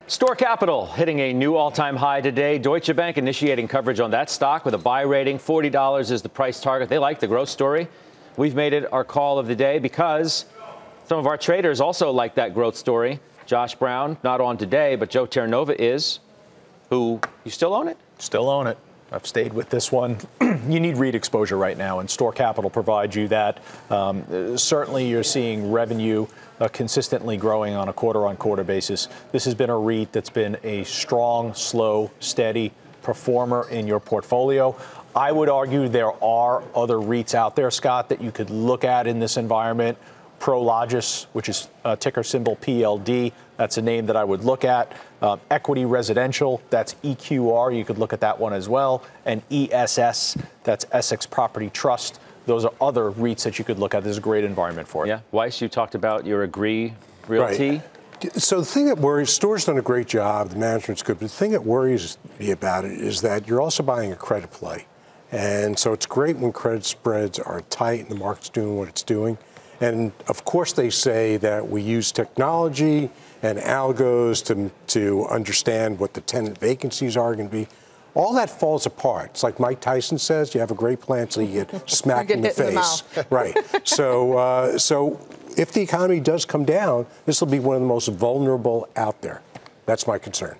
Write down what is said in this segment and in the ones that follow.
Store Capital hitting a new all-time high today. Deutsche Bank initiating coverage on that stock with a buy rating. $40 is the price target. They like the growth story. We've made it our call of the day because some of our traders also like that growth story. Josh Brown, not on today, but Joe Terranova is. Who, you still own it? Still own it. I've stayed with this one. You need REIT exposure right now, and Store Capital provides you that. Certainly, you're seeing revenue consistently growing on a quarter-on-quarter basis. This has been a REIT that's been a strong, slow, steady performer in your portfolio. I would argue there are other REITs out there, Scott, that you could look at in this environment. Prologis, which is ticker symbol PLD, that's a name that I would look at. Equity Residential, that's EQR, you could look at that one as well. And ESS, that's Essex Property Trust. Those are other REITs that you could look at. This is a great environment for it. Yeah, Weiss, you talked about your Agree Realty. Right. So the thing that worries, Store's done a great job, the management's good, but the thing that worries me about it is that you're also buying a credit play. And so it's great when credit spreads are tight and the market's doing what it's doing. And of course they say that we use technology and algos to understand what the tenant vacancies are going to be. All that falls apart. It's like Mike Tyson says, you have a great plan until you get smacked in the face. Right. So if the economy does come down, this will be one of the most vulnerable out there. That's my concern.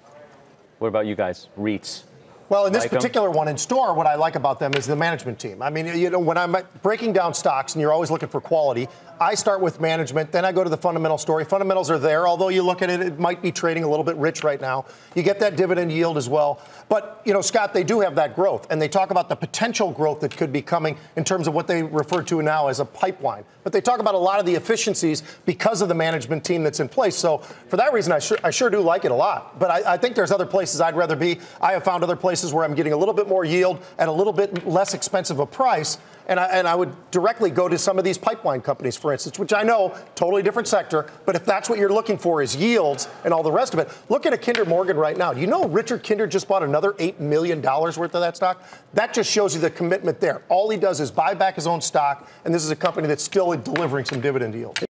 What about you guys? REITs? Well, in this particular one in Store, what I like about them is the management team. I mean, you know, when I'm breaking down stocks and you're always looking for quality, I start with management, then I go to the fundamental story. Fundamentals are there, although you look at it, it might be trading a little bit rich right now. You get that dividend yield as well. But, you know, Scott, they do have that growth, and they talk about the potential growth that could be coming in terms of what they refer to now as a pipeline. But they talk about a lot of the efficiencies because of the management team that's in place. So for that reason, I sure do like it a lot. But I think there's other places I'd rather be. I have found other places where I'm getting a little bit more yield at a little bit less expensive a price. And I would directly go to some of these pipeline companies, for instance, which I know, totally different sector. But if that's what you're looking for is yields and all the rest of it, look at a Kinder Morgan right now. Do you know Richard Kinder just bought another $8 million worth of that stock? That just shows you the commitment there. All he does is buy back his own stock, and this is a company that's still delivering some dividend yield.